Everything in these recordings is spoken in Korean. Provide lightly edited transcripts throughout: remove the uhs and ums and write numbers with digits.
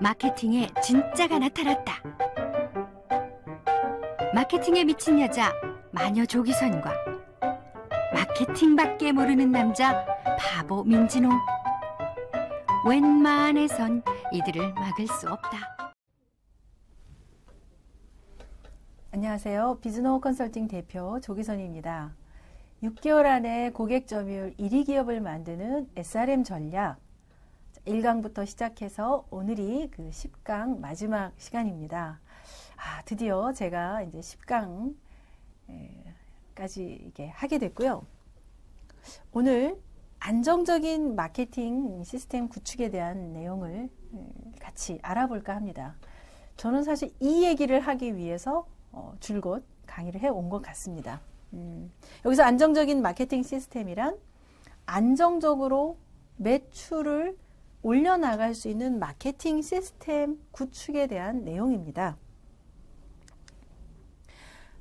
마케팅에 진짜가 나타났다. 마케팅에 미친 여자 마녀 조기선과 마케팅밖에 모르는 남자 바보 민진호. 웬만해선 이들을 막을 수 없다. 안녕하세요. 비즈노 컨설팅 대표 조기선입니다. 6개월 안에 고객 점유율 1위 기업을 만드는 SRM 전략 1강부터 시작해서 오늘이 그 10강 마지막 시간입니다. 드디어 제가 이제 10강까지 이게 하게 됐고요. 오늘 안정적인 마케팅 시스템 구축에 대한 내용을 같이 알아볼까 합니다. 저는 사실 이 얘기를 하기 위해서 줄곧 강의를 해온 것 같습니다. 여기서 안정적인 마케팅 시스템이란 안정적으로 매출을 올려나갈 수 있는 마케팅 시스템 구축에 대한 내용입니다.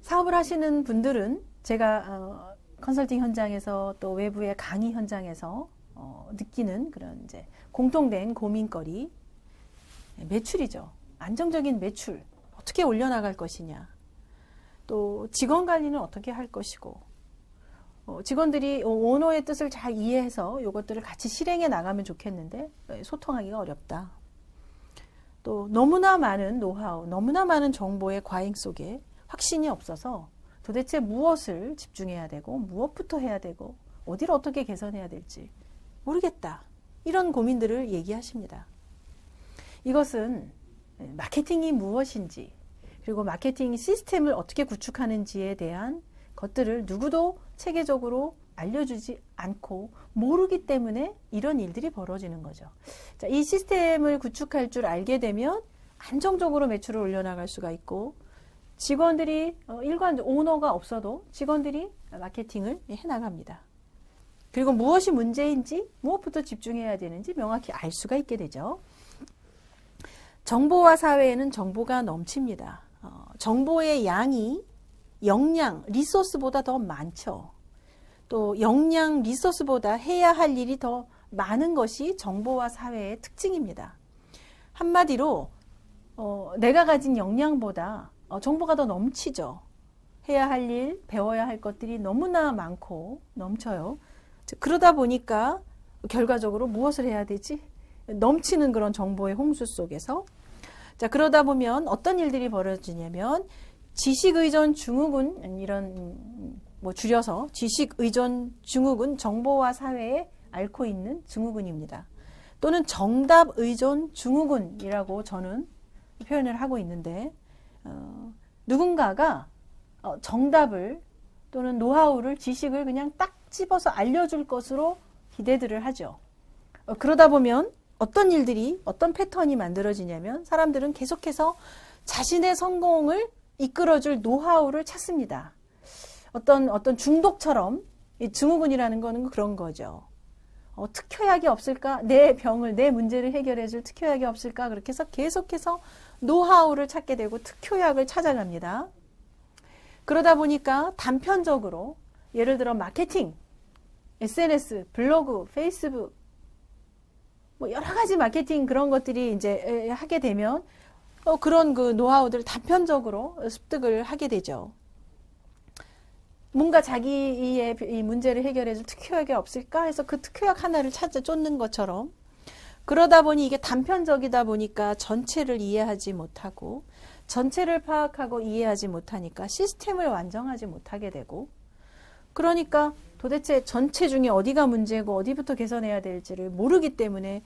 사업을 하시는 분들은 제가 컨설팅 현장에서 또 외부의 강의 현장에서 느끼는 그런 이제 공통된 고민거리, 매출이죠. 안정적인 매출 어떻게 올려나갈 것이냐, 또 직원 관리는 어떻게 할 것이고, 직원들이 오너의 뜻을 잘 이해해서 이것들을 같이 실행해 나가면 좋겠는데 소통하기가 어렵다. 또 너무나 많은 노하우, 너무나 많은 정보의 과잉 속에 확신이 없어서 도대체 무엇을 집중해야 되고 무엇부터 해야 되고 어디를 어떻게 개선해야 될지 모르겠다. 이런 고민들을 얘기하십니다. 이것은 마케팅이 무엇인지, 그리고 마케팅 시스템을 어떻게 구축하는지에 대한 것들을 누구도 체계적으로 알려주지 않고 모르기 때문에 이런 일들이 벌어지는 거죠. 자, 이 시스템을 구축할 줄 알게 되면 안정적으로 매출을 올려나갈 수가 있고, 직원들이 오너가 없어도 직원들이 마케팅을 해나갑니다. 그리고 무엇이 문제인지, 무엇부터 집중해야 되는지 명확히 알 수가 있게 되죠. 정보와 사회에는 정보가 넘칩니다. 정보의 양이 역량, 리소스보다 더 많죠. 또 역량, 리소스보다 해야 할 일이 더 많은 것이 정보와 사회의 특징입니다. 한마디로 내가 가진 역량보다 정보가 더 넘치죠. 해야 할 일, 배워야 할 것들이 너무나 많고 넘쳐요. 그러다 보니까 결과적으로 무엇을 해야 되지? 넘치는 그런 정보의 홍수 속에서, 자, 그러다 보면 어떤 일들이 벌어지냐면 지식의존 증후군, 이런 줄여서 지식의존 증후군, 정보와 사회에 앓고 있는 증후군입니다. 또는 정답의존 증후군이라고 저는 표현을 하고 있는데, 누군가가 정답을 또는 노하우를, 지식을 그냥 딱 집어서 알려줄 것으로 기대들을 하죠. 그러다 보면 어떤 일들이, 어떤 패턴이 만들어지냐면 사람들은 계속해서 자신의 성공을 이끌어줄 노하우를 찾습니다. 어떤 중독처럼, 이 증후군이라는 거는 그런 거죠. 특효약이 없을까? 내 병을, 내 문제를 해결해줄 특효약이 없을까? 그렇게 해서 계속해서 노하우를 찾게 되고 특효약을 찾아갑니다. 그러다 보니까 단편적으로, 예를 들어 마케팅, SNS, 블로그, 페이스북, 여러 가지 마케팅 그런 것들이 이제 하게 되면 그런 그 노하우들을 단편적으로 습득을 하게 되죠. 뭔가 자기의 이 문제를 해결해줄 특효약이 없을까 해서 그 특효약 하나를 찾아 쫓는 것처럼, 그러다 보니 이게 단편적이다 보니까 전체를 이해하지 못하고, 전체를 파악하고 이해하지 못하니까 시스템을 완성하지 못하게 되고, 그러니까 도대체 전체 중에 어디가 문제고 어디부터 개선해야 될지를 모르기 때문에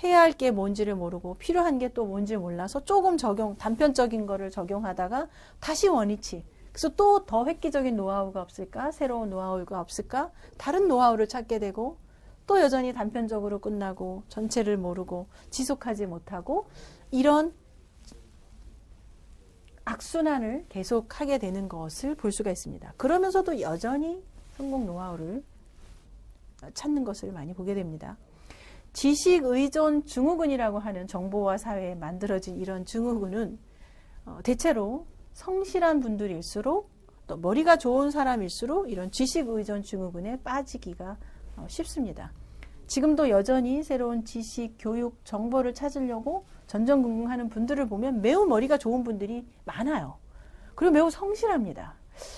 해야 할 게 뭔지를 모르고 필요한 게 또 뭔지 몰라서 조금 단편적인 거를 적용하다가 다시 원위치. 그래서 또 더 획기적인 노하우가 없을까? 새로운 노하우가 없을까? 다른 노하우를 찾게 되고, 또 여전히 단편적으로 끝나고 전체를 모르고 지속하지 못하고, 이런 악순환을 계속하게 되는 것을 볼 수가 있습니다. 그러면서도 여전히 성공 노하우를 찾는 것을 많이 보게 됩니다. 지식의존 증후군이라고 하는 정보와 사회에 만들어진 이런 증후군은 대체로 성실한 분들일수록, 또 머리가 좋은 사람일수록 이런 지식의존 증후군에 빠지기가 쉽습니다. 지금도 여전히 새로운 지식, 교육, 정보를 찾으려고 전전긍긍하는 분들을 보면 매우 머리가 좋은 분들이 많아요. 그리고 매우 성실합니다.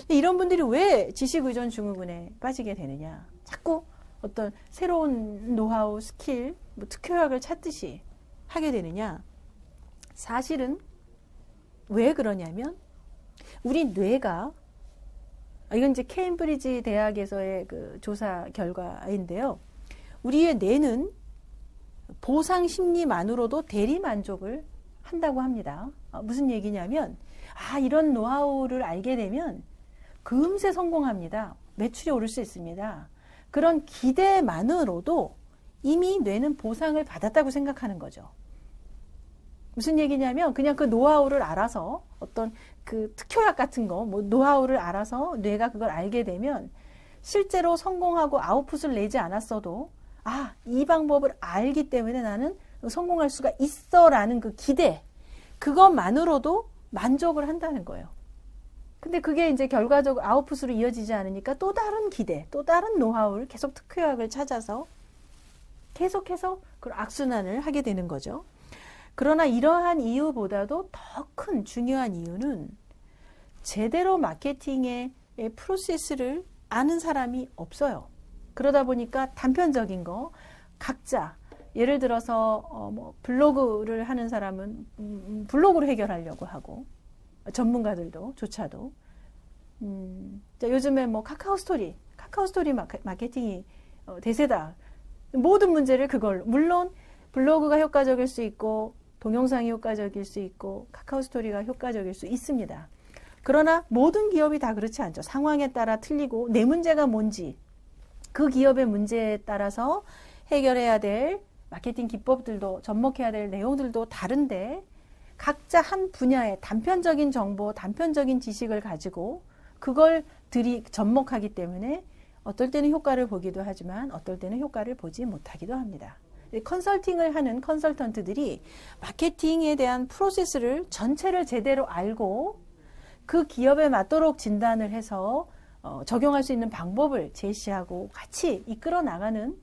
이런 분들이 왜 지식의존 증후군에 빠지게 되느냐? 자꾸 어떤 새로운 노하우, 스킬, 뭐 특효약을 찾듯이 하게 되느냐? 사실은 왜 그러냐면 우리 뇌가, 이건 이제 케임브리지 대학에서의 그 조사 결과인데요. 우리의 뇌는 보상 심리만으로도 대리 만족을 한다고 합니다. 무슨 얘기냐면, 이런 노하우를 알게 되면 금세 성공합니다. 매출이 오를 수 있습니다. 그런 기대만으로도 이미 뇌는 보상을 받았다고 생각하는 거죠. 무슨 얘기냐면 그냥 그 노하우를 알아서 어떤 그 특효약 같은 거, 뭐 노하우를 알아서 뇌가 그걸 알게 되면 실제로 성공하고 아웃풋을 내지 않았어도 이 방법을 알기 때문에 나는 성공할 수가 있어라는 그 기대, 그것만으로도 만족을 한다는 거예요. 근데 그게 이제 결과적으로 아웃풋으로 이어지지 않으니까 또 다른 기대, 또 다른 노하우를 계속 특효약을 찾아서 계속해서 그 악순환을 하게 되는 거죠. 그러나 이러한 이유보다도 더 큰 중요한 이유는 제대로 마케팅의 프로세스를 아는 사람이 없어요. 그러다 보니까 단편적인 거, 각자 예를 들어서 뭐 블로그를 하는 사람은 블로그로 해결하려고 하고, 전문가들도 조차도 요즘에 뭐 카카오 스토리 마케팅이 대세다. 모든 문제를 그걸, 물론 블로그가 효과적일 수 있고 동영상이 효과적일 수 있고 카카오 스토리가 효과적일 수 있습니다. 그러나 모든 기업이 다 그렇지 않죠. 상황에 따라 틀리고 내 문제가 뭔지 그 기업의 문제에 따라서 해결해야 될 마케팅 기법들도, 접목해야 될 내용들도 다른데 각자 한 분야의 단편적인 정보, 단편적인 지식을 가지고 그걸 접목하기 때문에 어떨 때는 효과를 보기도 하지만 어떨 때는 효과를 보지 못하기도 합니다. 컨설팅을 하는 컨설턴트들이 마케팅에 대한 프로세스를 전체를 제대로 알고 그 기업에 맞도록 진단을 해서 적용할 수 있는 방법을 제시하고 같이 이끌어 나가는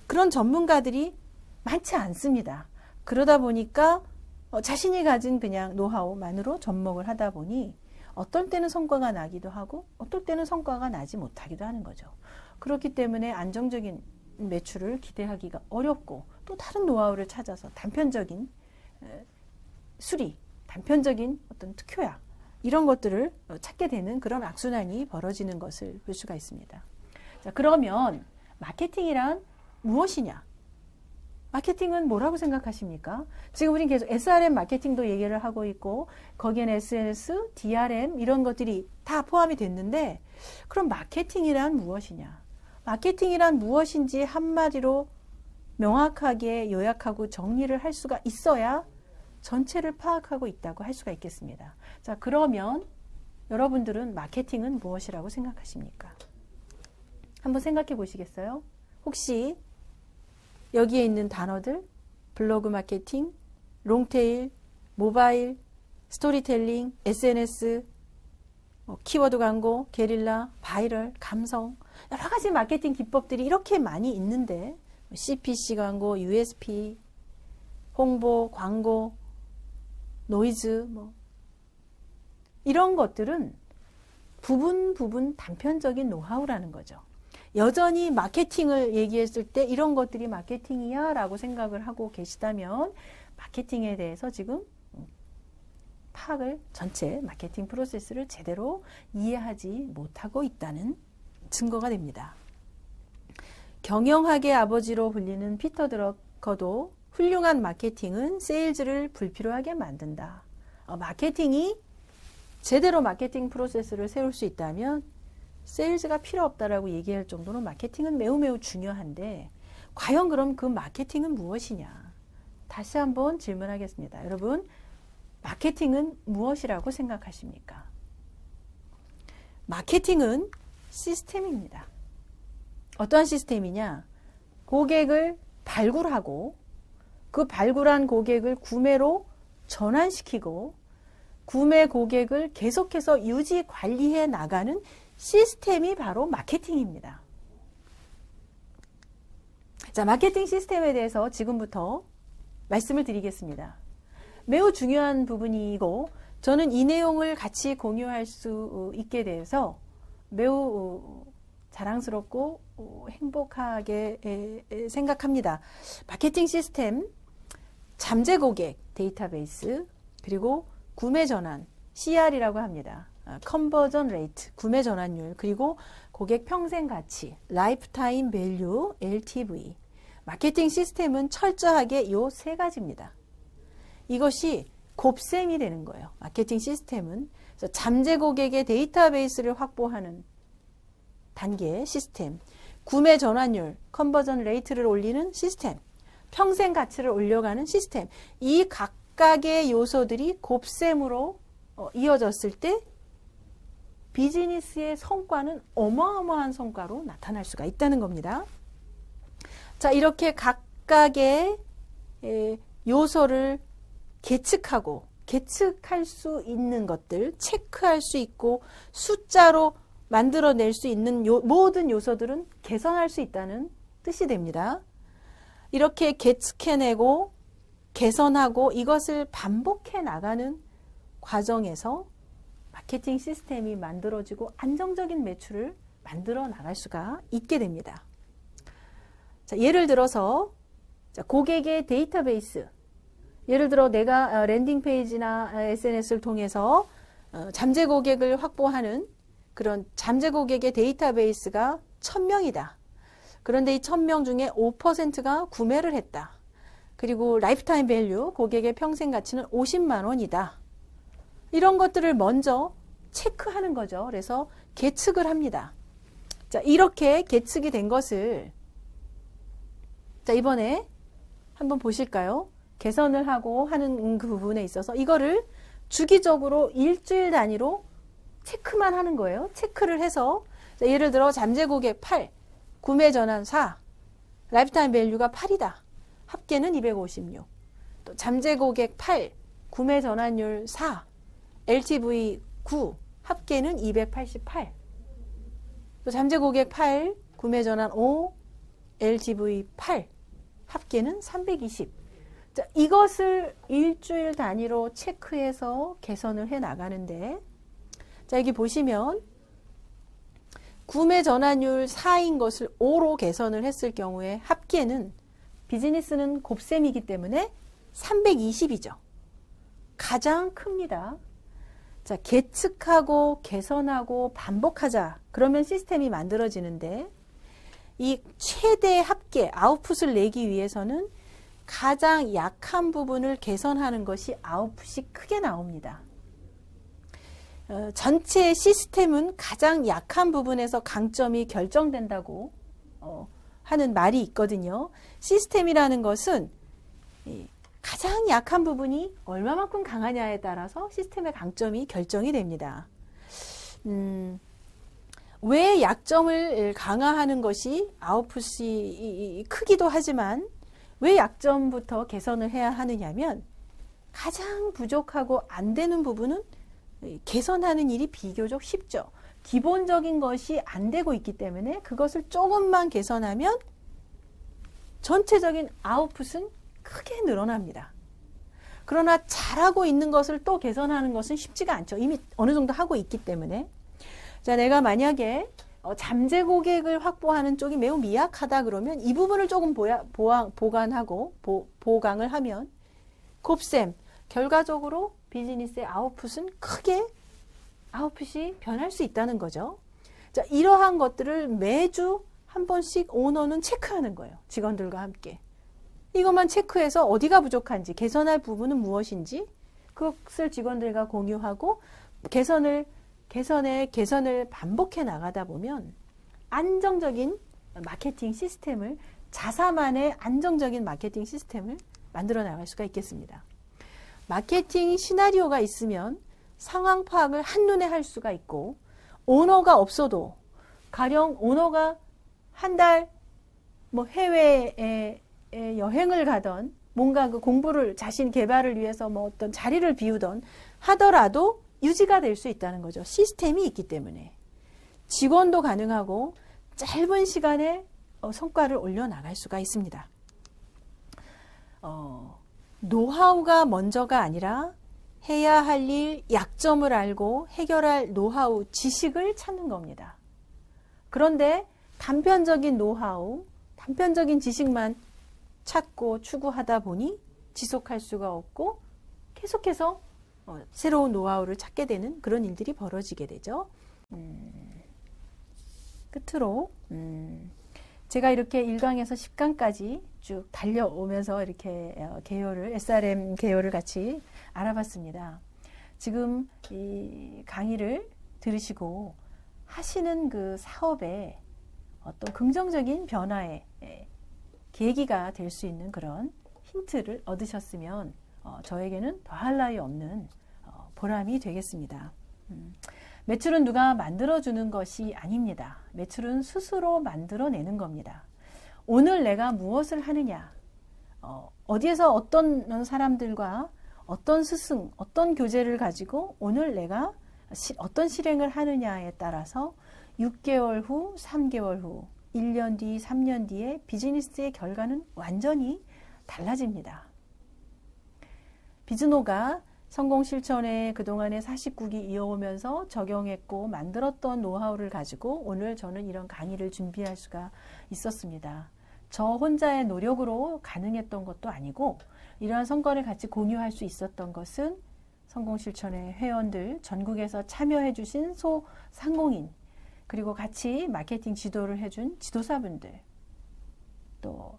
그런 전문가들이 많지 않습니다. 그러다 보니까 자신이 가진 그냥 노하우만으로 접목을 하다 보니 어떨 때는 성과가 나기도 하고 어떨 때는 성과가 나지 못하기도 하는 거죠. 그렇기 때문에 안정적인 매출을 기대하기가 어렵고 또 다른 노하우를 찾아서 단편적인 수리, 단편적인 어떤 특효약 이런 것들을 찾게 되는 그런 악순환이 벌어지는 것을 볼 수가 있습니다. 자, 그러면 마케팅이란 무엇이냐? 마케팅은 뭐라고 생각하십니까? 지금 우린 계속 SRM 마케팅도 얘기를 하고 있고 거기에는 SNS, DRM 이런 것들이 다 포함이 됐는데 그럼 마케팅이란 무엇이냐? 마케팅이란 무엇인지 한마디로 명확하게 요약하고 정리를 할 수가 있어야 전체를 파악하고 있다고 할 수가 있겠습니다. 자, 그러면 여러분들은 마케팅은 무엇이라고 생각하십니까? 한번 생각해 보시겠어요? 혹시 여기에 있는 단어들, 블로그 마케팅, 롱테일, 모바일, 스토리텔링, SNS, 키워드 광고, 게릴라, 바이럴, 감성, 여러 가지 마케팅 기법들이 이렇게 많이 있는데 CPC 광고, USP, 홍보, 광고, 노이즈 이런 것들은 부분 단편적인 노하우라는 거죠. 여전히 마케팅을 얘기했을 때 이런 것들이 마케팅이야 라고 생각을 하고 계시다면 마케팅에 대해서 지금 파악을, 전체 마케팅 프로세스를 제대로 이해하지 못하고 있다는 증거가 됩니다. 경영학의 아버지로 불리는 피터 드러커도 훌륭한 마케팅은 세일즈를 불필요하게 만든다. 마케팅이 제대로 마케팅 프로세스를 세울 수 있다면 세일즈가 필요 없다라고 얘기할 정도로 마케팅은 매우 중요한데 과연 그럼 그 마케팅은 무엇이냐? 다시 한번 질문하겠습니다. 여러분, 마케팅은 무엇이라고 생각하십니까? 마케팅은 시스템입니다. 어떠한 시스템이냐? 고객을 발굴하고 그 발굴한 고객을 구매로 전환시키고 구매 고객을 계속해서 유지 관리해 나가는 시스템이 바로 마케팅입니다. 자, 마케팅 시스템에 대해서 지금부터 말씀을 드리겠습니다. 매우 중요한 부분이고 저는 이 내용을 같이 공유할 수 있게 돼서 매우 자랑스럽고 행복하게 생각합니다. 마케팅 시스템, 잠재 고객 데이터베이스, 그리고 구매 전환, CR이라고 합니다. 컨버전 레이트, 구매 전환율, 그리고 고객 평생 가치, 라이프타임 밸류, LTV. 마케팅 시스템은 철저하게 이 세 가지입니다. 이것이 곱셈이 되는 거예요. 마케팅 시스템은. 그래서 잠재 고객의 데이터베이스를 확보하는 단계 시스템, 구매 전환율, 컨버전 레이트를 올리는 시스템, 평생 가치를 올려가는 시스템. 이 각각의 요소들이 곱셈으로 이어졌을 때 비즈니스의 성과는 어마어마한 성과로 나타날 수가 있다는 겁니다. 자, 이렇게 각각의 요소를 계측할 수 있는 것들, 체크할 수 있고 숫자로 만들어낼 수 있는 모든 요소들은 개선할 수 있다는 뜻이 됩니다. 이렇게 계측해내고 개선하고 이것을 반복해 나가는 과정에서 마케팅 시스템이 만들어지고 안정적인 매출을 만들어 나갈 수가 있게 됩니다. 자, 예를 들어서 고객의 데이터베이스, 예를 들어 내가 랜딩 페이지나 SNS를 통해서 잠재 고객을 확보하는 그런 잠재 고객의 데이터베이스가 1000명이다. 그런데 이 1000명 중에 5%가 구매를 했다. 그리고 라이프타임 밸류, 고객의 평생 가치는 50만 원이다. 이런 것들을 먼저 체크하는 거죠. 그래서 계측을 합니다. 자, 이렇게 계측이 된 것을 자, 이번에 한번 보실까요? 개선을 하고 하는 그 부분에 있어서 이거를 주기적으로 일주일 단위로 체크만 하는 거예요. 체크를 해서 자, 예를 들어 잠재 고객 8, 구매 전환 4, 라이프타임 밸류가 8이다. 합계는 256. 또 잠재 고객 8, 구매 전환율 4, LTV 9, 합계는 288. 또 잠재 고객 8, 구매 전환 5, LTV 8, 합계는 320. 자, 이것을 일주일 단위로 체크해서 개선을 해 나가는데, 자, 여기 보시면 구매 전환율 4인 것을 5로 개선을 했을 경우에 합계는 비즈니스는 곱셈이기 때문에 320이죠. 가장 큽니다. 자, 계측하고 개선하고 반복하자. 그러면 시스템이 만들어지는데 이 최대 합계, 아웃풋을 내기 위해서는 가장 약한 부분을 개선하는 것이 아웃풋이 크게 나옵니다. 전체 시스템은 가장 약한 부분에서 강점이 결정된다고 하는 말이 있거든요. 시스템이라는 것은 가장 약한 부분이 얼마만큼 강하냐에 따라서 시스템의 강점이 결정이 됩니다. 왜 약점을 강화하는 것이 아웃풋이 크기도 하지만 왜 약점부터 개선을 해야 하느냐면 가장 부족하고 안 되는 부분은 개선하는 일이 비교적 쉽죠. 기본적인 것이 안 되고 있기 때문에 그것을 조금만 개선하면 전체적인 아웃풋은 크게 늘어납니다. 그러나 잘하고 있는 것을 또 개선하는 것은 쉽지가 않죠. 이미 어느 정도 하고 있기 때문에. 자, 내가 만약에 잠재 고객을 확보하는 쪽이 매우 미약하다 그러면 이 부분을 조금 보강을 하면 곱셈, 결과적으로 비즈니스의 아웃풋은 크게 아웃풋이 변할 수 있다는 거죠. 자, 이러한 것들을 매주 한 번씩 오너는 체크하는 거예요. 직원들과 함께. 이것만 체크해서 어디가 부족한지, 개선할 부분은 무엇인지 그것을 직원들과 공유하고 개선을 반복해 나가다 보면 안정적인 마케팅 시스템을, 자사만의 안정적인 마케팅 시스템을 만들어 나갈 수가 있겠습니다. 마케팅 시나리오가 있으면 상황 파악을 한눈에 할 수가 있고, 오너가 없어도 가령 오너가 한 달 해외에 여행을 가던 뭔가 그 공부를 자신 개발을 위해서 어떤 자리를 비우던 하더라도 유지가 될 수 있다는 거죠. 시스템이 있기 때문에. 직원도 가능하고 짧은 시간에 성과를 올려나갈 수가 있습니다. 노하우가 먼저가 아니라 해야 할 일, 약점을 알고 해결할 노하우, 지식을 찾는 겁니다. 그런데 단편적인 노하우, 단편적인 지식만 찾고 추구하다 보니 지속할 수가 없고 계속해서 새로운 노하우를 찾게 되는 그런 일들이 벌어지게 되죠. 끝으로 제가 이렇게 1강에서 10강까지 쭉 달려오면서 이렇게 SRM 개요를 같이 알아봤습니다. 지금 이 강의를 들으시고 하시는 그 사업에 어떤 긍정적인 변화의 계기가 될 수 있는 그런 힌트를 얻으셨으면 저에게는 더할 나위 없는 보람이 되겠습니다. 매출은 누가 만들어주는 것이 아닙니다. 매출은 스스로 만들어내는 겁니다. 오늘 내가 무엇을 하느냐, 어디에서 어떤 사람들과 어떤 스승, 어떤 교재를 가지고 오늘 내가 어떤 실행을 하느냐에 따라서 6개월 후, 3개월 후, 1년 뒤, 3년 뒤에 비즈니스의 결과는 완전히 달라집니다. 비즈노가 성공 실천에 그동안의 49기 이어오면서 적용했고 만들었던 노하우를 가지고 오늘 저는 이런 강의를 준비할 수가 있었습니다. 저 혼자의 노력으로 가능했던 것도 아니고 이러한 성과를 같이 공유할 수 있었던 것은 성공 실천의 회원들, 전국에서 참여해 주신 소상공인, 그리고 같이 마케팅 지도를 해준 지도사분들, 또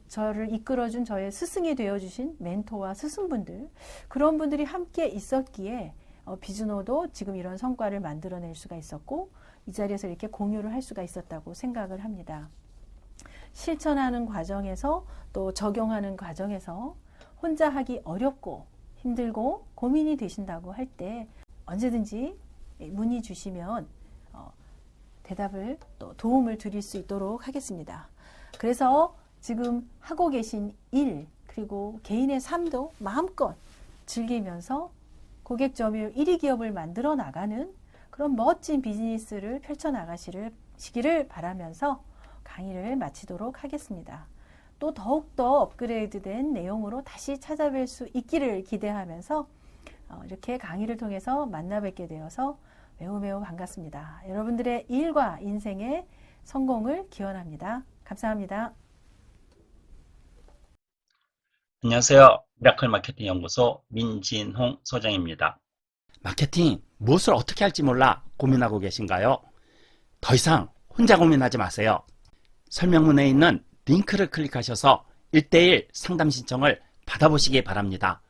저를 이끌어준 저의 스승이 되어주신 멘토와 스승분들, 그런 분들이 함께 있었기에 비즈노도 지금 이런 성과를 만들어낼 수가 있었고 이 자리에서 이렇게 공유를 할 수가 있었다고 생각을 합니다. 실천하는 과정에서 또 적용하는 과정에서 혼자 하기 어렵고 힘들고 고민이 되신다고 할 때 언제든지 문의 주시면 대답을 또 도움을 드릴 수 있도록 하겠습니다. 그래서 지금 하고 계신 일 그리고 개인의 삶도 마음껏 즐기면서 고객 점유율 1위 기업을 만들어 나가는 그런 멋진 비즈니스를 펼쳐나가시기를 바라면서 강의를 마치도록 하겠습니다. 또 더욱더 업그레이드된 내용으로 다시 찾아뵐 수 있기를 기대하면서 이렇게 강의를 통해서 만나 뵙게 되어서 매우 반갑습니다. 여러분들의 일과 인생의 성공을 기원합니다. 감사합니다. 안녕하세요. 미라클 마케팅 연구소 민진홍 소장입니다. 마케팅 무엇을 어떻게 할지 몰라 고민하고 계신가요? 더 이상 혼자 고민하지 마세요. 설명문에 있는 링크를 클릭하셔서 1:1 상담 신청을 받아보시기 바랍니다.